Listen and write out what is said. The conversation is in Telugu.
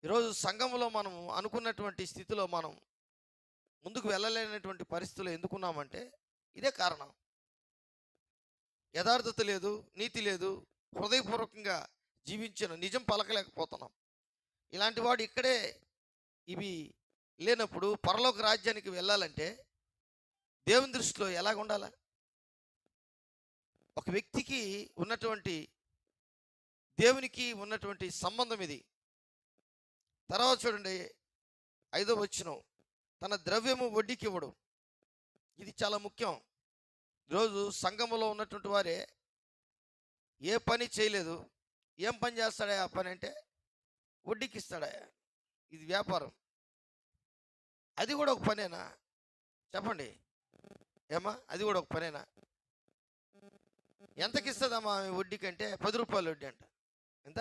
ఈరోజు సంఘంలో మనం అనుకున్నటువంటి స్థితిలో మనం ముందుకు వెళ్ళలేనటువంటి పరిస్థితులు ఎందుకున్నామంటే ఇదే కారణం. యథార్థత లేదు, నీతి లేదు, హృదయపూర్వకంగా జీవించిన నిజం పలకలేకపోతున్నాం. ఇలాంటి వాడు ఇక్కడే ఇవి లేనప్పుడు పరలోక రాజ్యానికి వెళ్ళాలంటే దేవుని దృష్టిలో ఎలాగ ఉండాలా? ఒక వ్యక్తికి ఉన్నటువంటి దేవునికి ఉన్నటువంటి సంబంధం ఇది. తర్వాత చూడండి, 5వ వచనం, తన ద్రవ్యము వడ్డీకి ఇవ్వడు. ఇది చాలా ముఖ్యం. ఈరోజు సంఘములో ఉన్నటువంటి వారే ఏ పని చేయలేదు. ఏం పని చేస్తాడా ఆ పని అంటే వడ్డీకి ఇస్తాడా? ఇది వ్యాపారం. అది కూడా ఒక పనేనా? చెప్పండి. ఏమా అది కూడా ఒక పనేనా? ఎంతకి ఇస్తుందమ్మా ఆమె వడ్డీ కంటే? 10 రూపాయలు వడ్డీ అంట. ఎంత?